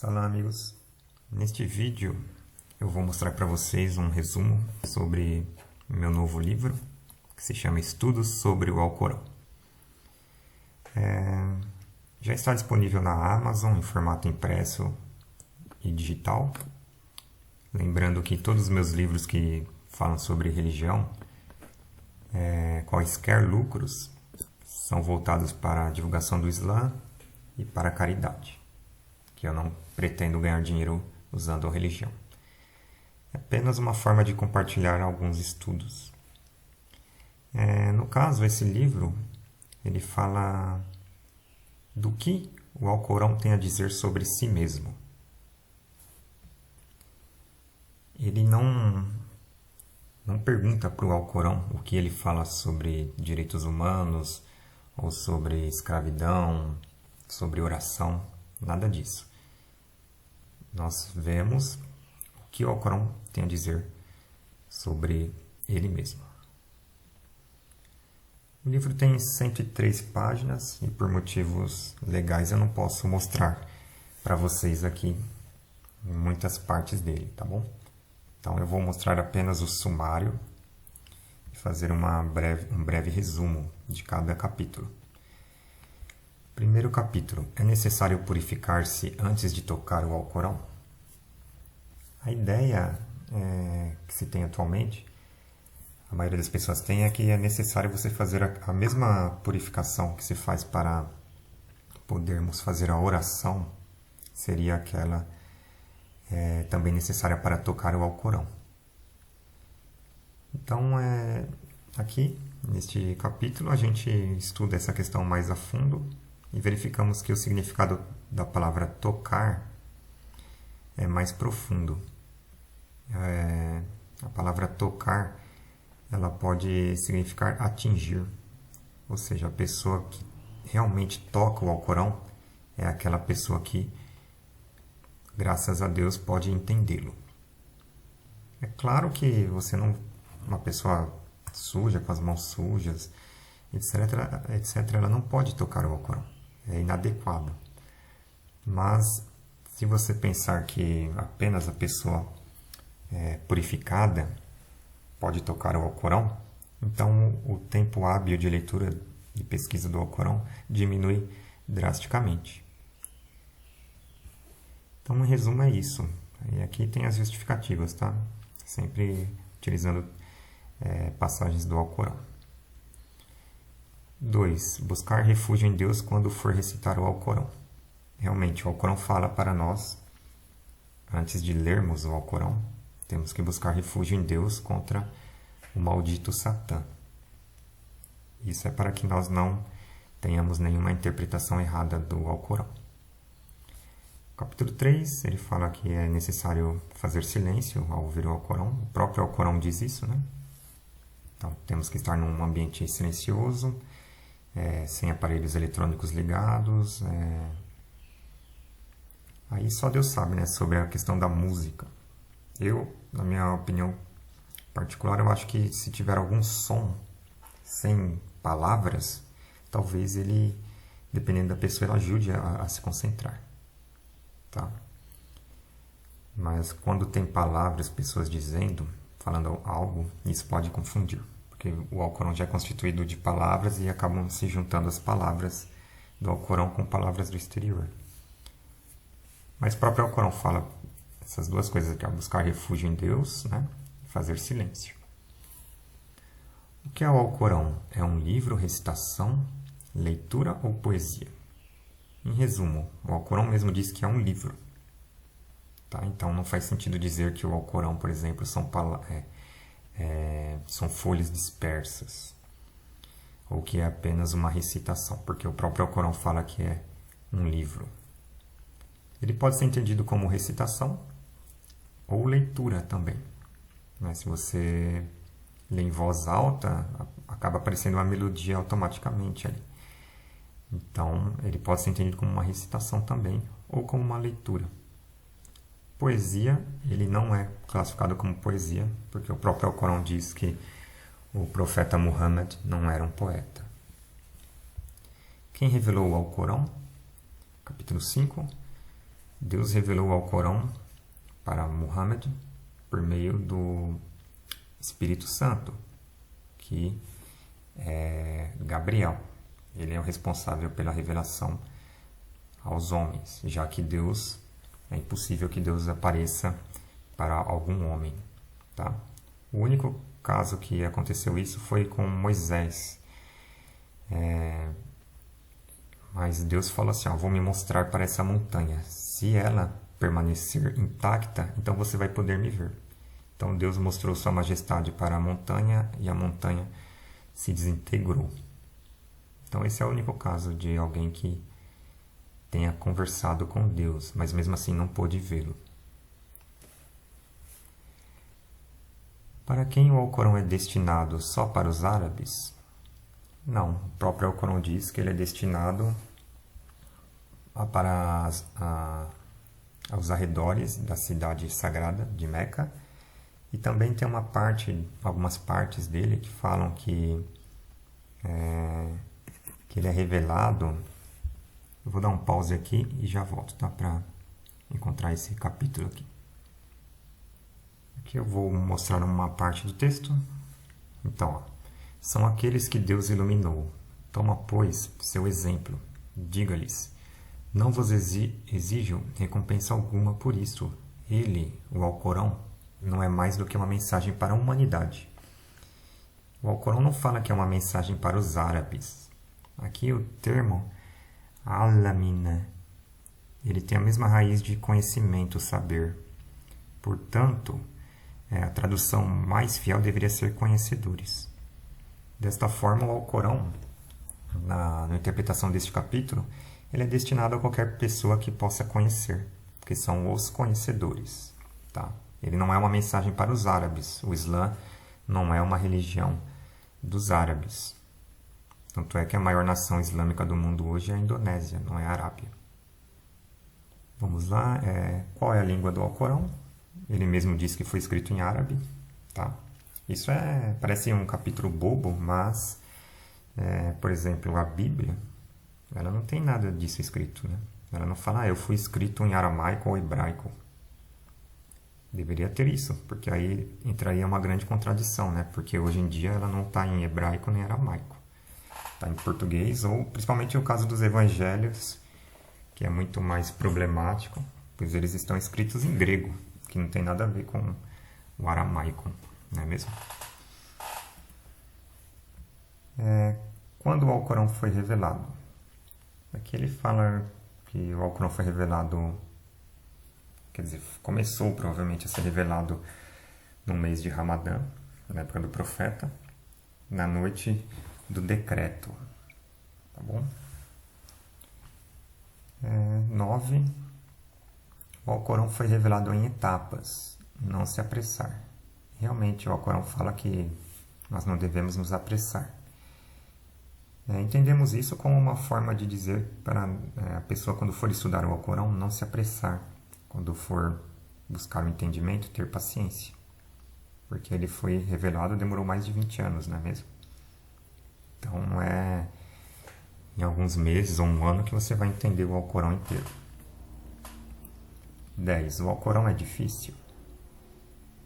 Olá amigos, neste vídeo eu vou mostrar para vocês um resumo sobre meu novo livro que se chama Estudos sobre o Alcorão. Já está disponível na Amazon em formato impresso e digital. Lembrando que todos os meus livros que falam sobre religião, quaisquer lucros, são voltados para a divulgação do Islã e para a caridade, que eu não pretendo ganhar dinheiro usando a religião. É apenas uma forma de compartilhar alguns estudos. No caso, esse livro, ele fala do que o Alcorão tem a dizer sobre si mesmo. Ele não pergunta para o Alcorão o que ele fala sobre direitos humanos, ou sobre escravidão, sobre oração, nada disso. Nós vemos o que o Alcorão tem a dizer sobre ele mesmo. O livro tem 103 páginas e por motivos legais eu não posso mostrar para vocês aqui muitas partes dele, tá bom? Então eu vou mostrar apenas o sumário e fazer um breve resumo de cada capítulo. Primeiro capítulo. É necessário purificar-se antes de tocar o Alcorão? A ideia que se tem atualmente, a maioria das pessoas tem, é que é necessário você fazer a mesma purificação que se faz para podermos fazer a oração, seria aquela também necessária para tocar o Alcorão. Então, aqui, neste capítulo, a gente estuda essa questão mais a fundo e verificamos que o significado da palavra tocar é mais profundo. A palavra tocar, ela pode significar atingir, ou seja, a pessoa que realmente toca o Alcorão é aquela pessoa que, graças a Deus, pode entendê-lo. É claro que você não, uma pessoa suja, com as mãos sujas, etc., ela não pode tocar o Alcorão. É inadequado. Mas, se você pensar que apenas a pessoa purificada pode tocar o Alcorão, então o tempo hábil de leitura e pesquisa do Alcorão diminui drasticamente. Então, em resumo, é isso. E aqui tem as justificativas, tá? Sempre utilizando passagens do Alcorão. 2. Buscar refúgio em Deus quando for recitar o Alcorão. Realmente, o Alcorão fala para nós, antes de lermos o Alcorão, temos que buscar refúgio em Deus contra o maldito Satã. Isso é para que nós não tenhamos nenhuma interpretação errada do Alcorão. Capítulo 3, ele fala que é necessário fazer silêncio ao ouvir o Alcorão. O próprio Alcorão diz isso, né? Então, temos que estar num ambiente silencioso, sem aparelhos eletrônicos ligados. Aí só Deus sabe, né, sobre a questão da música. Eu, na minha opinião particular, eu acho que se tiver algum som sem palavras, talvez ele, dependendo da pessoa, ele ajude a se concentrar. Tá? Mas quando tem palavras, pessoas dizendo, falando algo, isso pode confundir. Porque o Alcorão já é constituído de palavras e acabam se juntando as palavras do Alcorão com palavras do exterior. Mas o próprio Alcorão fala essas duas coisas, que é buscar refúgio em Deus, né? E fazer silêncio. O que é o Alcorão? É um livro, recitação, leitura ou poesia? Em resumo, o Alcorão mesmo diz que é um livro. Tá? Então não faz sentido dizer que o Alcorão, por exemplo, são folhas dispersas, ou que é apenas uma recitação, porque o próprio Alcorão fala que é um livro. Ele pode ser entendido como recitação ou leitura também. Mas se você lê em voz alta, acaba aparecendo uma melodia automaticamente ali. Então, ele pode ser entendido como uma recitação também, ou como uma leitura. Poesia, ele não é classificado como poesia, porque o próprio Alcorão diz que o profeta Muhammad não era um poeta. Quem revelou o Alcorão? Capítulo 5. Deus revelou o Alcorão para Muhammad por meio do Espírito Santo, que é Gabriel. Ele é o responsável pela revelação aos homens, já que Deus, é impossível que Deus apareça para algum homem, tá? O único caso que aconteceu isso foi com Moisés. Mas Deus falou assim, vou me mostrar para essa montanha. Se ela permanecer intacta, então você vai poder me ver. Então Deus mostrou sua majestade para a montanha e a montanha se desintegrou. Então esse é o único caso de alguém que tenha conversado com Deus, mas mesmo assim não pôde vê-lo. Para quem o Alcorão é destinado só para os árabes? Não, o próprio Alcorão diz que ele é destinado para aos arredores da cidade sagrada de Meca, e também tem algumas partes dele que falam que ele é revelado. Eu vou dar um pause aqui e já volto, tá? Para encontrar esse capítulo aqui. Aqui eu vou mostrar uma parte do texto. Então, são aqueles que Deus iluminou. Toma, pois, seu exemplo. Diga-lhes, não vos exijo recompensa alguma por isto. Ele, o Alcorão, não é mais do que uma mensagem para a humanidade. O Alcorão não fala que é uma mensagem para os árabes. Aqui o termo alamina, ele tem a mesma raiz de conhecimento, saber. Portanto, a tradução mais fiel deveria ser conhecedores. Desta forma, o Alcorão, na interpretação deste capítulo, ele é destinado a qualquer pessoa que possa conhecer, que são os conhecedores. Tá? Ele não é uma mensagem para os árabes. O Islã não é uma religião dos árabes. Tanto é que a maior nação islâmica do mundo hoje é a Indonésia, não é a Arábia. Vamos lá. Qual é a língua do Alcorão? Ele mesmo diz que foi escrito em árabe. Tá? Isso parece um capítulo bobo, mas, por exemplo, a Bíblia, ela não tem nada disso escrito. Né? Ela não fala, eu fui escrito em aramaico ou hebraico. Deveria ter isso, porque aí entraria uma grande contradição, né? Porque hoje em dia ela não está em hebraico nem aramaico. Está em português, ou principalmente o caso dos evangelhos, que é muito mais problemático, pois eles estão escritos em grego, que não tem nada a ver com o aramaico, não é mesmo? Quando o Alcorão foi revelado? Aqui ele fala que o Alcorão foi revelado, quer dizer, começou provavelmente a ser revelado no mês de Ramadã, na época do profeta, na noite do decreto. Tá bom? 9. O Alcorão foi revelado em etapas, não se apressar. Realmente o Alcorão fala que nós não devemos nos apressar. Entendemos isso como uma forma de dizer para a pessoa, quando for estudar o Alcorão, não se apressar. Quando for buscar o entendimento, ter paciência. Porque ele foi revelado, demorou mais de 20 anos, não é mesmo? Então não é em alguns meses ou um ano que você vai entender o Alcorão inteiro. 10. O Alcorão é difícil?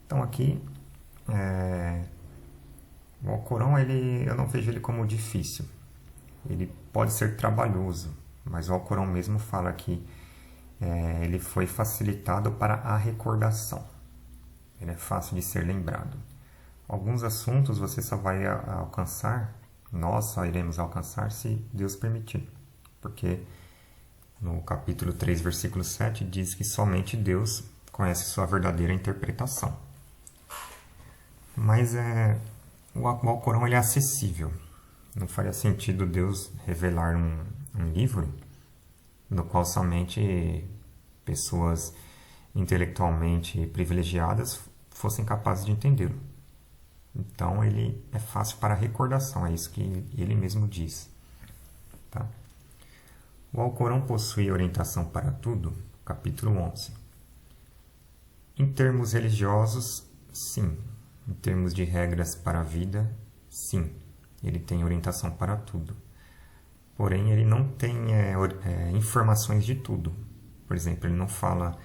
Então aqui, o Alcorão eu não vejo ele como difícil. Ele pode ser trabalhoso, mas o Alcorão mesmo fala que ele foi facilitado para a recordação. Ele é fácil de ser lembrado. Alguns assuntos você só vai alcançar, nós só iremos alcançar se Deus permitir. Porque no capítulo 3, versículo 7, diz que somente Deus conhece sua verdadeira interpretação. Mas o Alcorão ele é acessível. Não faria sentido Deus revelar um livro no qual somente pessoas intelectualmente privilegiadas fossem capazes de entendê-lo. Então ele é fácil para recordação, é isso que ele mesmo diz. Tá? O Alcorão possui orientação para tudo? Capítulo 11. Em termos religiosos, sim. Em termos de regras para a vida, sim. Ele tem orientação para tudo. Porém, ele não tem informações de tudo. Por exemplo, ele não fala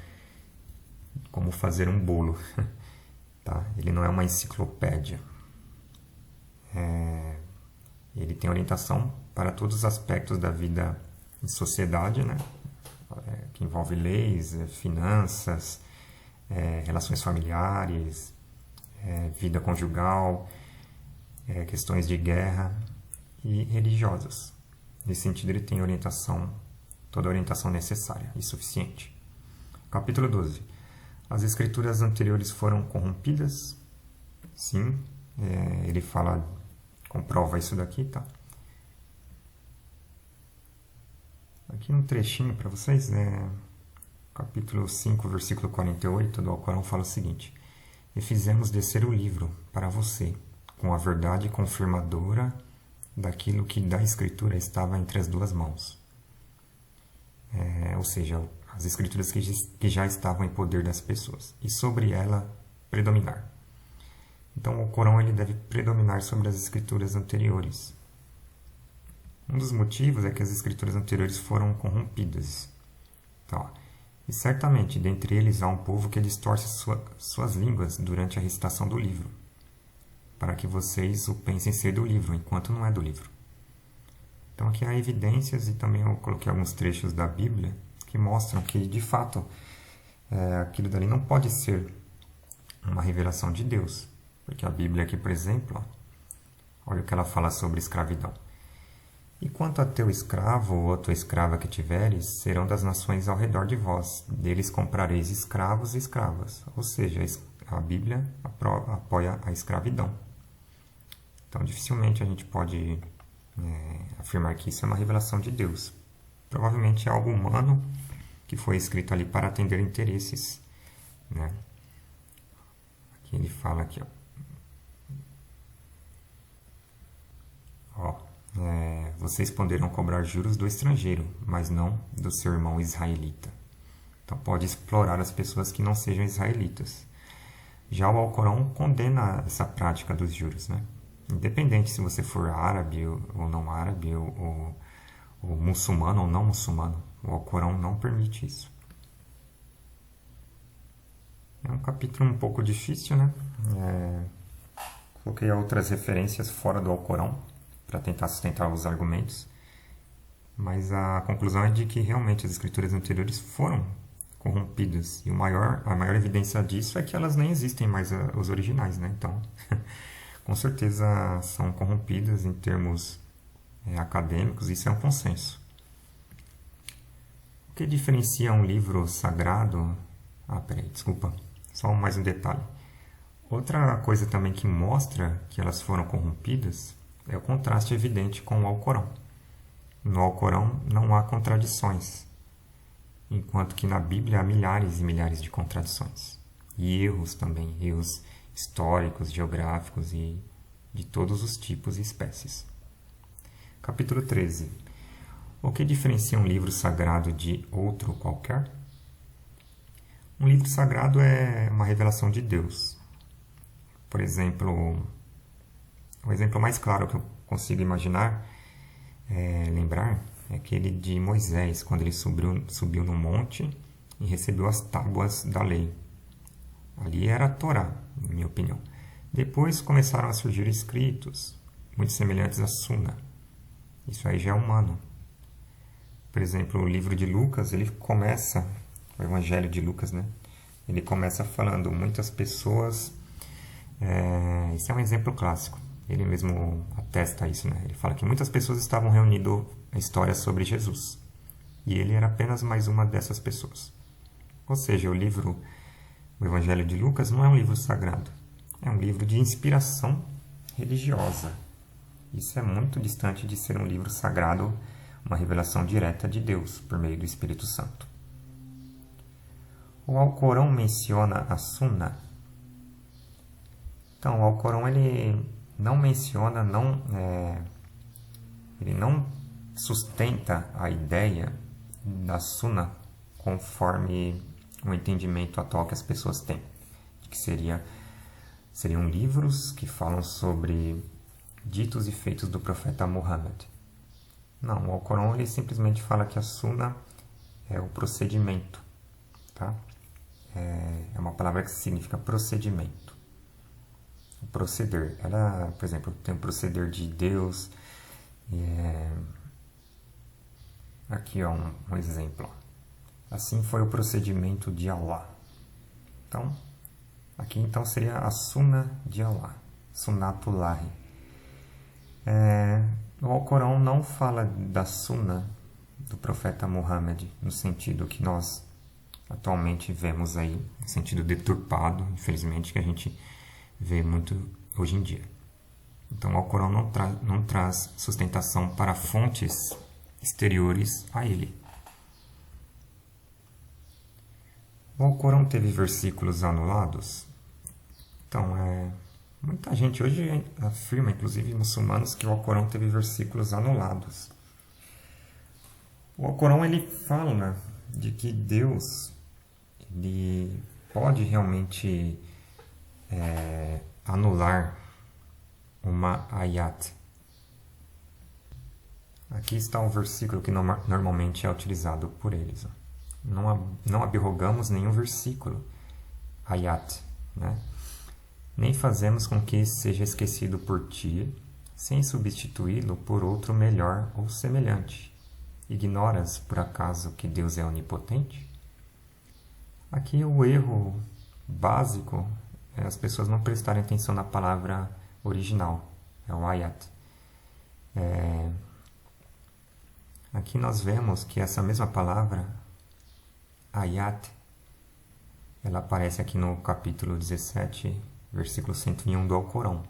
como fazer um bolo, tá? Ele não é uma enciclopédia. Ele tem orientação para todos os aspectos da vida em sociedade, né? Que envolve leis, finanças, relações familiares, vida conjugal, questões de guerra e religiosas. Nesse sentido, ele tem toda a orientação necessária e suficiente. Capítulo 12. As escrituras anteriores foram corrompidas? Sim, ele comprova isso daqui, tá? Aqui um trechinho para vocês, capítulo 5, versículo 48 do Alcorão fala o seguinte: E fizemos descer o livro para você, com a verdade confirmadora daquilo que da Escritura estava entre as duas mãos. Ou seja, as Escrituras que já estavam em poder das pessoas, e sobre ela predominar. Então, o Alcorão ele deve predominar sobre as Escrituras anteriores. Um dos motivos é que as Escrituras anteriores foram corrompidas. Tá? E certamente, dentre eles, há um povo que distorce suas línguas durante a recitação do livro, para que vocês o pensem ser do livro, enquanto não é do livro. Então, aqui há evidências, e também eu coloquei alguns trechos da Bíblia, que mostram que, de fato, aquilo dali não pode ser uma revelação de Deus. Porque a Bíblia aqui, por exemplo, olha o que ela fala sobre escravidão. E quanto a teu escravo ou a tua escrava que tiveres, serão das nações ao redor de vós. Deles comprareis escravos e escravas. Ou seja, a Bíblia apoia a escravidão. Então, dificilmente a gente pode afirmar que isso é uma revelação de Deus. Provavelmente é algo humano que foi escrito ali para atender interesses. Né? Aqui ele fala aqui, vocês poderão cobrar juros do estrangeiro, mas não do seu irmão israelita. Então pode explorar as pessoas que não sejam israelitas. Já o Alcorão condena essa prática dos juros, né? Independente se você for árabe ou não árabe, ou muçulmano ou não muçulmano, o Alcorão não permite isso. É um capítulo um pouco difícil, né? Coloquei outras referências fora do Alcorão para tentar sustentar os argumentos, mas a conclusão é de que realmente as escrituras anteriores foram corrompidas, e a maior evidência disso é que elas nem existem mais, os originais, né? Então, com certeza são corrompidas em termos acadêmicos, isso é um consenso. O que diferencia um livro sagrado... desculpa, só mais um detalhe. Outra coisa também que mostra que elas foram corrompidas é o contraste evidente com o Alcorão. No Alcorão não há contradições, enquanto que na Bíblia há milhares e milhares de contradições. E erros também, erros históricos, geográficos e de todos os tipos e espécies. Capítulo 13. O que diferencia um livro sagrado de outro qualquer? Um livro sagrado é uma revelação de Deus. Por exemplo, o exemplo mais claro que eu consigo lembrar, é aquele de Moisés, quando ele subiu no monte e recebeu as tábuas da lei. Ali era a Torá, na minha opinião. Depois começaram a surgir escritos, muito semelhantes à Sunna. Isso aí já é humano. Por exemplo, o livro de Lucas, ele começa, o Evangelho de Lucas, né? Ele começa falando, muitas pessoas... Isso é um exemplo clássico. Ele mesmo atesta isso, né? Ele fala que muitas pessoas estavam reunindo a história sobre Jesus. E ele era apenas mais uma dessas pessoas. Ou seja, o Evangelho de Lucas não é um livro sagrado. É um livro de inspiração religiosa. Isso é muito distante de ser um livro sagrado, uma revelação direta de Deus, por meio do Espírito Santo. O Alcorão menciona a Sunna. Então, o Alcorão ele não menciona, ele não sustenta a ideia da Sunna conforme o entendimento atual que as pessoas têm, que seriam livros que falam sobre ditos e feitos do profeta Muhammad. Não, o Alcorão ele simplesmente fala que a Sunna é o procedimento, tá? É uma palavra que significa procedimento. O proceder. Ela, por exemplo, tem o proceder de Deus. Aqui, ó, um exemplo. Assim foi o procedimento de Allah. Então, aqui então seria a Sunna de Allah. Sunnatullahi. O Alcorão não fala da Sunna do profeta Muhammad no sentido que nós atualmente vemos aí, no sentido deturpado, infelizmente, que a gente vê muito hoje em dia. Então, o Alcorão não traz sustentação para fontes exteriores a ele. O Alcorão teve versículos anulados? Então, muita gente hoje afirma, inclusive muçulmanos, que o Alcorão teve versículos anulados. O Alcorão ele fala de que Deus ele pode realmente anular uma ayat. Aqui está um versículo que normalmente é utilizado por eles. Não abrogamos nenhum versículo, ayat, né? Nem fazemos com que seja esquecido por ti, sem substituí-lo por outro melhor ou semelhante. Ignoras, por acaso, que Deus é onipotente? Aqui o erro básico é as pessoas não prestarem atenção na palavra original, é o ayat. Aqui nós vemos que essa mesma palavra, ayat, ela aparece aqui no capítulo 17, versículo 101 do Alcorão,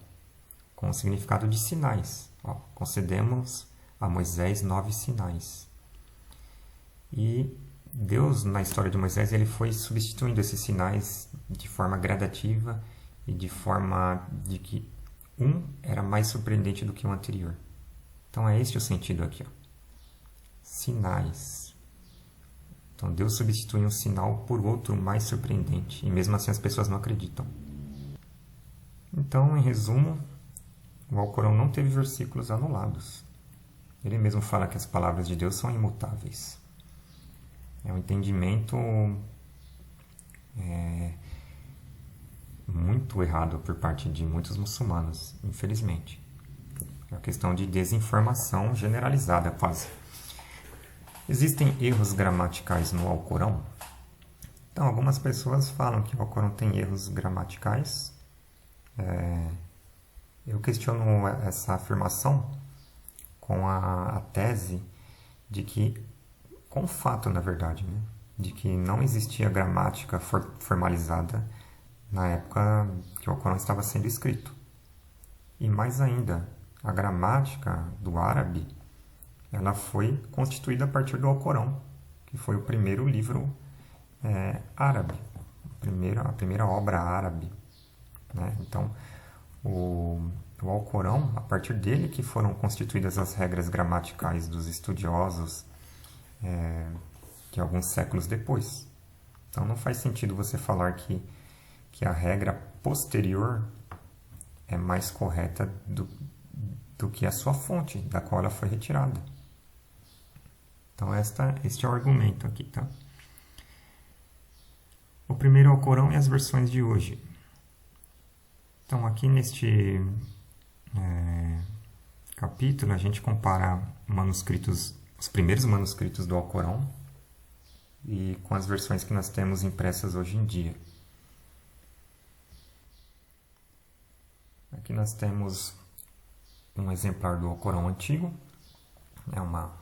com o significado de sinais. Concedemos a Moisés 9 sinais. E Deus, na história de Moisés, ele foi substituindo esses sinais de forma gradativa e de forma de que um era mais surpreendente do que o anterior. Então é este o sentido aqui, ó. Sinais. Então Deus substitui um sinal por outro mais surpreendente, e mesmo assim as pessoas não acreditam. Então, em resumo, o Alcorão não teve versículos anulados. Ele mesmo fala que as palavras de Deus são imutáveis. É um entendimento muito errado por parte de muitos muçulmanos, infelizmente. É uma questão de desinformação generalizada, quase. Existem erros gramaticais no Alcorão? Então, algumas pessoas falam que o Alcorão tem erros gramaticais. Eu questiono essa afirmação com a tese de que, com o fato, na verdade, né, de que não existia gramática formalizada na época que o Alcorão estava sendo escrito. E mais ainda, a gramática do árabe ela foi constituída a partir do Alcorão, que foi o primeiro livro árabe, a primeira obra árabe, né? Então, o Alcorão, a partir dele que foram constituídas as regras gramaticais dos estudiosos de alguns séculos depois. Então, não faz sentido você falar que a regra posterior é mais correta do que a sua fonte, da qual ela foi retirada. Então, este é o argumento aqui, tá? O primeiro Alcorão e as versões de hoje. Então, aqui neste capítulo, a gente compara os primeiros manuscritos do Alcorão e com as versões que nós temos impressas hoje em dia. Aqui nós temos um exemplar do Alcorão antigo, é uma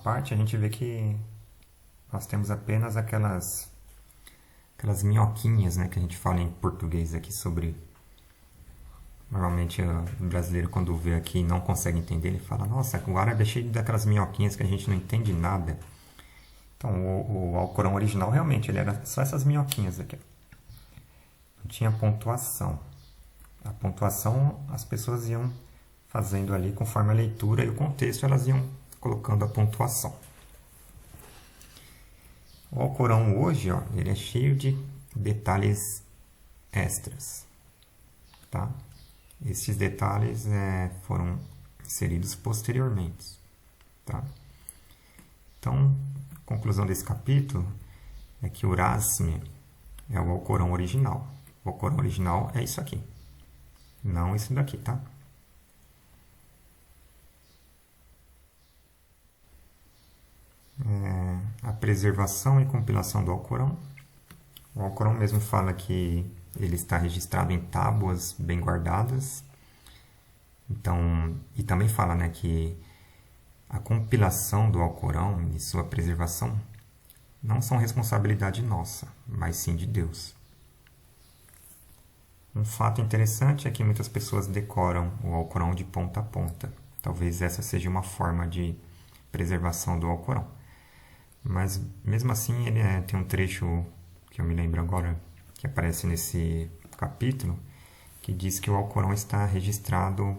parte, a gente vê que nós temos apenas aquelas minhoquinhas, né, que a gente fala em português aqui sobre... Normalmente o brasileiro, quando vê aqui, não consegue entender, ele fala, nossa, o árabe é cheio daquelas minhoquinhas que a gente não entende nada. Então, o Alcorão original, realmente, ele era só essas minhoquinhas aqui. Não tinha pontuação. A pontuação, as pessoas iam fazendo ali, conforme a leitura e o contexto, elas iam colocando a pontuação. O Alcorão hoje, ó, ele é cheio de detalhes extras, tá? Esses detalhes foram inseridos posteriormente, tá? Então, conclusão desse capítulo é que o Rasmi é o Alcorão original. O Alcorão original é isso aqui, não isso daqui, tá? A preservação e compilação do Alcorão. O Alcorão mesmo fala que ele está registrado em tábuas bem guardadas. Então, e também fala, né, que a compilação do Alcorão e sua preservação não são responsabilidade nossa, mas sim de Deus. Um fato interessante é que muitas pessoas decoram o Alcorão de ponta a ponta. Talvez essa seja uma forma de preservação do Alcorão. Mas, mesmo assim, ele tem um trecho que eu me lembro agora, que aparece nesse capítulo, que diz que o Alcorão está registrado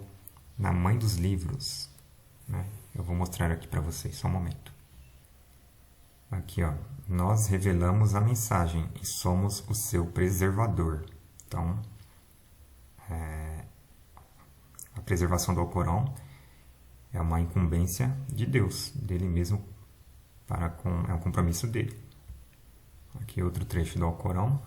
na mãe dos livros, né? Eu vou mostrar aqui para vocês, só um momento. Aqui, ó. Nós revelamos a mensagem e somos o seu preservador. Então, a preservação do Alcorão é uma incumbência de Deus, dele mesmo, é um compromisso dele. Aqui outro trecho do Alcorão.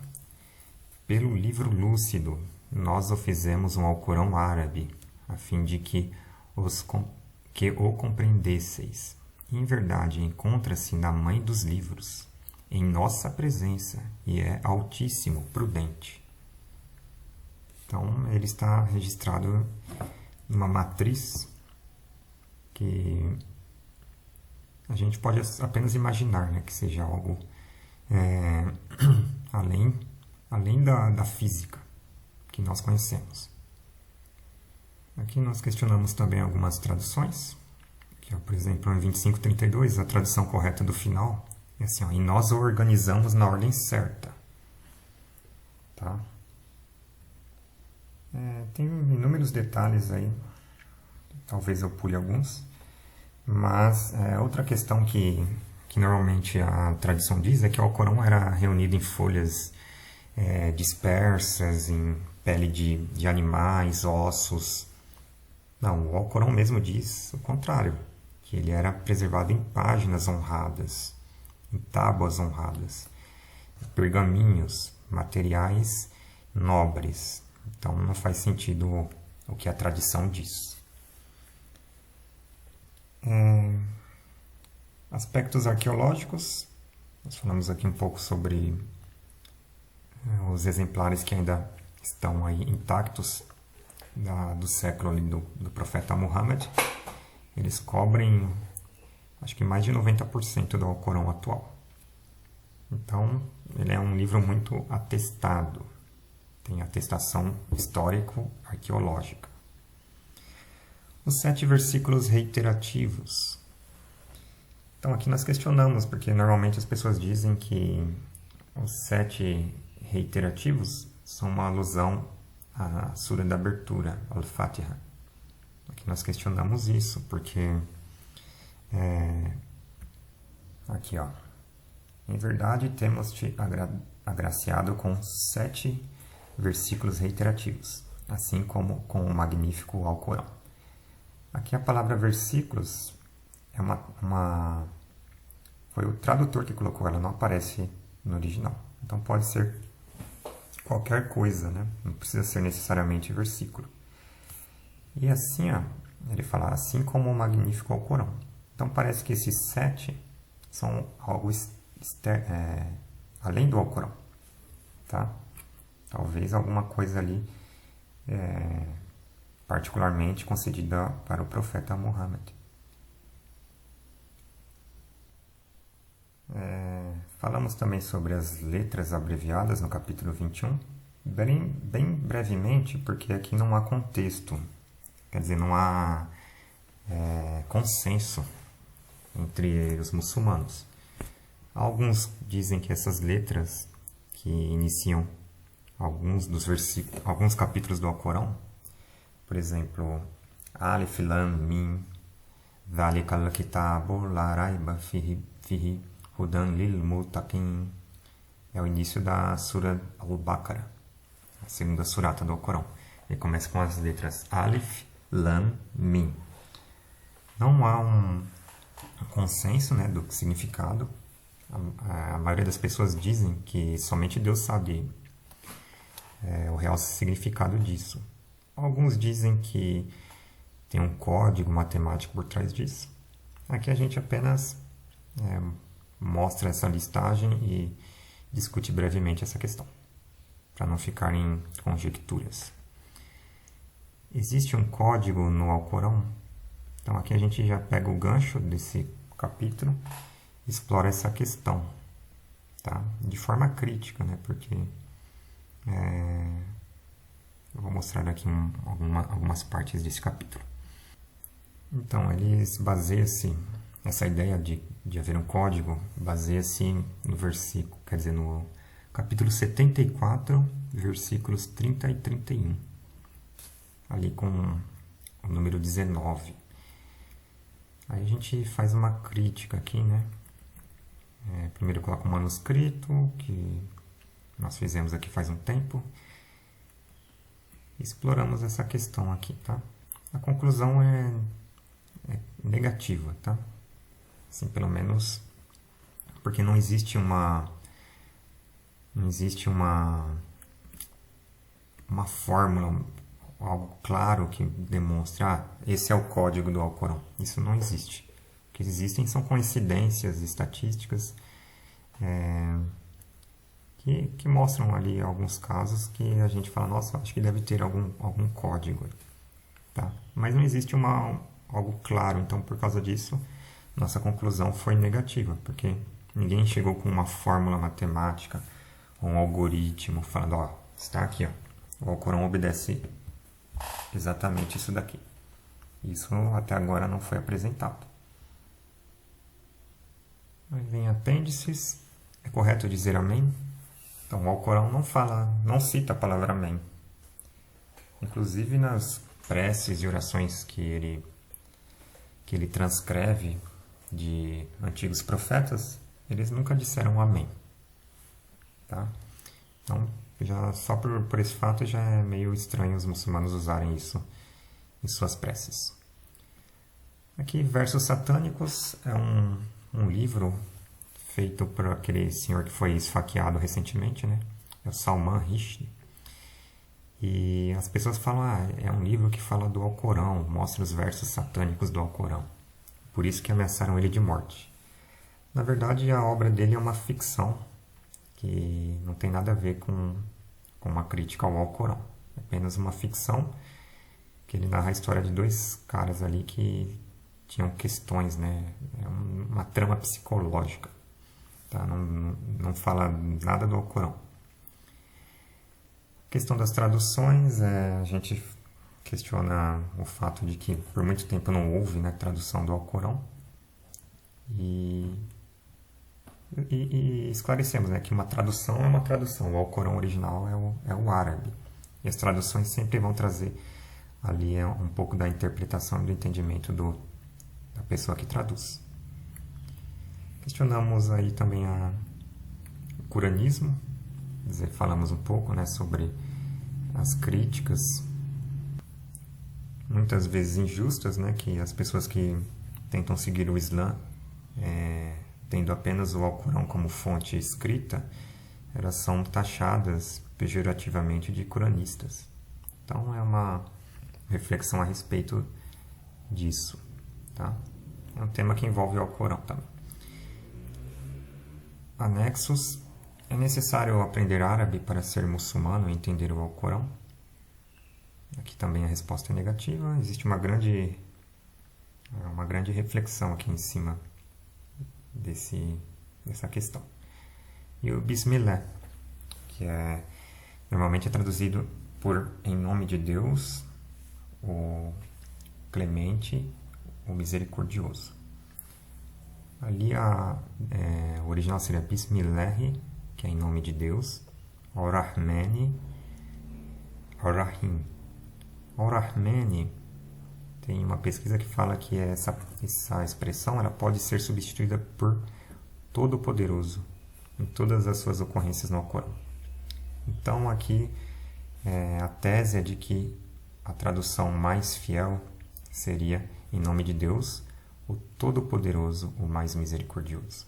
Pelo livro lúcido, nós o fizemos um Alcorão árabe, a fim de que o compreendesseis. Em verdade, encontra-se na mãe dos livros, em nossa presença, e é altíssimo, prudente. Então, ele está registrado numa matriz que a gente pode apenas imaginar, né, que seja algo além da física que nós conhecemos. Aqui nós questionamos também algumas traduções. Aqui, ó, por exemplo, em 25:32, a tradução correta do final é assim, ó, e nós o organizamos na ordem certa. Tá? Tem inúmeros detalhes aí, talvez eu pule alguns, mas outra questão que normalmente a tradição diz é que o Alcorão era reunido em folhas dispersas, em pele de animais, ossos. Não, o Alcorão mesmo diz o contrário, que ele era preservado em páginas honradas, em tábuas honradas, pergaminhos, materiais nobres. Então não faz sentido o que a tradição diz. Aspectos arqueológicos. Nós falamos aqui um pouco sobre os exemplares que ainda estão aí intactos do século ali do profeta Muhammad. Eles cobrem, acho que mais de 90% do Alcorão atual. Então, ele é um livro muito atestado. Tem atestação histórico-arqueológica. Os 7 versículos reiterativos. Então, aqui nós questionamos, porque normalmente as pessoas dizem que os 7 reiterativos são uma alusão à sura da abertura, Al-Fatiha. Aqui nós questionamos isso, porque aqui, ó, em verdade temos te agraciado com 7 versículos reiterativos, assim como com o magnífico Alcorão. Aqui a palavra versículos foi o tradutor que colocou ela, não aparece no original. Então pode ser qualquer coisa, né? Não precisa ser necessariamente versículo. E assim, ó, ele fala, assim como o magnífico Alcorão. Então parece que esses 7 são algo além do Alcorão, tá? Talvez alguma coisa ali particularmente concedida para o profeta Muhammad. Falamos também sobre as letras abreviadas no capítulo 21, bem brevemente, porque aqui não há contexto, quer dizer, não há consenso entre os muçulmanos. Alguns dizem que essas letras que iniciam alguns capítulos do Alcorão, por exemplo, Alif Lam Mim, Dhalikal Kitabu La Raiba Fihi Hudan Lil Muttaqin, é o início da Sura Al-Baqarah, a segunda surata do Alcorão. Ele começa com as letras Alif, Lam, Mim. Não há um consenso, né, do significado A maioria das pessoas dizem que somente Deus sabe o real significado disso. Alguns dizem que tem um código matemático por trás disso. Aqui a gente apenas mostra essa listagem e discute brevemente essa questão, para não ficar em conjecturas. Existe um código no Alcorão? Então aqui a gente já pega o gancho desse capítulo e explora essa questão, tá? De forma crítica, né? Porque eu vou mostrar aqui algumas partes desse capítulo. Então, eles baseiam-se, essa ideia de haver um código, baseia-se no versículo, quer dizer, no capítulo 74, versículos 30 e 31, ali com o número 19. Aí a gente faz uma crítica aqui, né? Primeiro eu coloco um manuscrito, que nós fizemos aqui faz um tempo. Exploramos essa questão aqui, tá? A conclusão é negativa, tá? Assim, pelo menos porque não existe uma fórmula, algo claro que demonstre, esse é o código do Alcorão. Isso não existe. O que existem são coincidências estatísticas que mostram ali alguns casos que a gente fala, nossa, acho que deve ter algum código, tá? Mas não existe algo claro, então por causa disso nossa conclusão foi negativa, porque ninguém chegou com uma fórmula matemática ou um algoritmo falando, está aqui, o Alcorão obedece exatamente isso daqui. Isso até agora não foi apresentado. Aí vem apêndices. É correto dizer amém? Então o Alcorão não cita a palavra amém. Inclusive nas preces e orações que ele transcreve de antigos profetas, eles nunca disseram amém. Tá? Então, já só por esse fato já é meio estranho os muçulmanos usarem isso em suas preces. Aqui, Versos Satânicos é um livro feito por aquele senhor que foi esfaqueado recentemente, né? É o Salman Rushdie. E as pessoas falam, é um livro que fala do Alcorão, mostra os versos satânicos do Alcorão. Por isso que ameaçaram ele de morte. Na verdade, a obra dele é uma ficção, que não tem nada a ver com uma crítica ao Alcorão. É apenas uma ficção, que ele narra a história de dois caras ali que tinham questões, né? É uma trama psicológica. Tá? Não fala nada do Alcorão. Questão das traduções, a gente questiona o fato de que por muito tempo não houve, né, tradução do Alcorão. E esclarecemos, né, que uma tradução é uma tradução. O Alcorão original é o árabe. E as traduções sempre vão trazer ali um pouco da interpretação e do entendimento da pessoa que traduz. Questionamos aí também o curanismo. Quer dizer, falamos um pouco, né, sobre as críticas, muitas vezes injustas, né, que as pessoas que tentam seguir o Islã, tendo apenas o Alcorão como fonte escrita, elas são taxadas pejorativamente de curanistas. Então é uma reflexão a respeito disso, tá? É um tema que envolve o Alcorão também. Anexos. É necessário aprender árabe para ser muçulmano e entender o Alcorão? Aqui também a resposta é negativa. Existe uma grande reflexão aqui em cima dessa questão. E o Bismillah, que normalmente é traduzido por em nome de Deus, o clemente, o misericordioso. Ali o original seria Bismillah, que é em nome de Deus, Ar-Rahmani, Ar-Rahim. Ar-Rahmani, tem uma pesquisa que fala que essa expressão ela pode ser substituída por Todo-Poderoso em todas as suas ocorrências no Alcorão. Então aqui a tese é de que a tradução mais fiel seria em nome de Deus, o Todo-Poderoso, o mais misericordioso.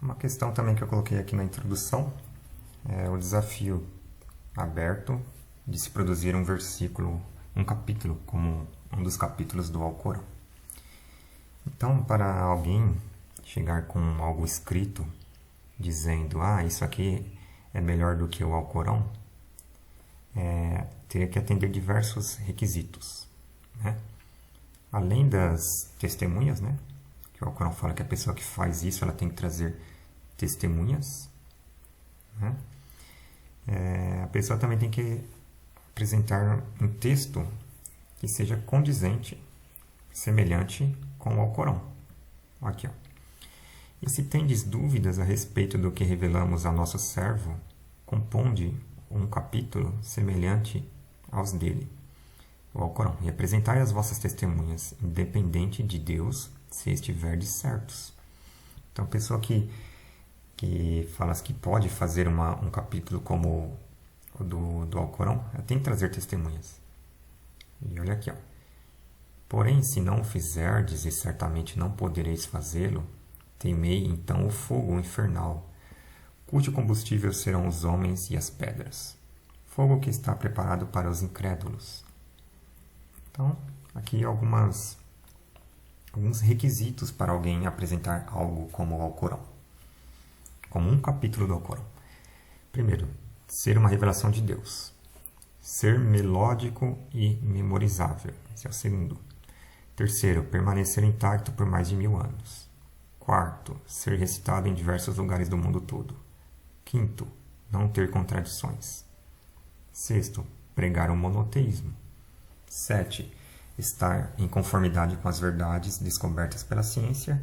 Uma questão também que eu coloquei aqui na introdução é o desafio aberto de se produzir um versículo, um capítulo, como um dos capítulos do Alcorão. Então, para alguém chegar com algo escrito, dizendo, isso aqui é melhor do que o Alcorão, teria que atender diversos requisitos, né? Além das testemunhas, né? Que o Alcorão fala que a pessoa que faz isso, ela tem que trazer testemunhas, né? A pessoa também tem que apresentar um texto que seja condizente, semelhante com o Alcorão. Aqui, ó. E se tendes dúvidas a respeito do que revelamos a nosso servo, componde um capítulo semelhante aos dele, o Alcorão, e apresentai as vossas testemunhas, independente de Deus, se estiverdes certos. Então, a pessoa que fala que pode fazer um capítulo como o do Alcorão, ela tem que trazer testemunhas. E olha aqui, ó. Porém, se não o fizerdes, e certamente não podereis fazê-lo, temei então o fogo infernal, cujo combustível serão os homens e as pedras, fogo que está preparado para os incrédulos. Então, aqui alguns requisitos para alguém apresentar algo como o Alcorão, como um capítulo do Alcorão. Primeiro, ser uma revelação de Deus. Ser melódico e memorizável. Esse é o segundo. Terceiro, permanecer intacto por mais de 1000 anos. Quarto, ser recitado em diversos lugares do mundo todo. Quinto, não ter contradições. Sexto, pregar o monoteísmo. 7. Estar em conformidade com as verdades descobertas pela ciência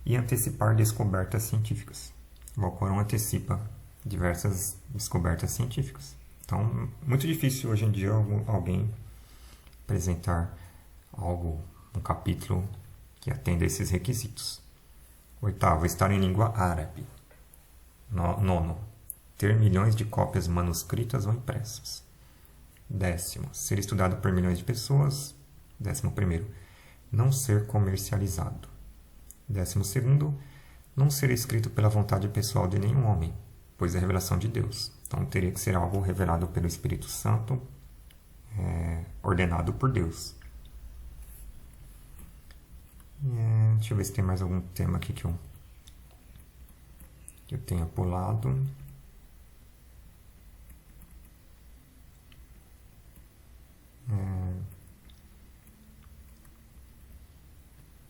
e antecipar descobertas científicas. O Alcorão antecipa diversas descobertas científicas. Então, muito difícil hoje em dia alguém apresentar um capítulo que atenda a esses requisitos. 8. Estar em língua árabe. 9. Ter milhões de cópias manuscritas ou impressas. 10. Ser estudado por milhões de pessoas. 11. Não ser comercializado. 12. Não ser escrito pela vontade pessoal de nenhum homem, pois é revelação de Deus. Então teria que ser algo revelado pelo Espírito Santo, ordenado por Deus. Deixa eu ver se tem mais algum tema aqui que eu tenha pulado.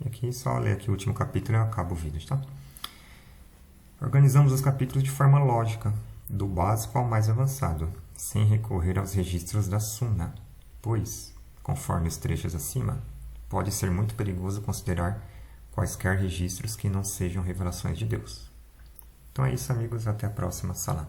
E aqui só ler aqui o último capítulo e eu acabo o vídeo, tá? Organizamos os capítulos de forma lógica, do básico ao mais avançado, sem recorrer aos registros da Sunna, pois, conforme os trechos acima, pode ser muito perigoso considerar quaisquer registros que não sejam revelações de Deus. Então é isso, amigos. Até a próxima. Salam.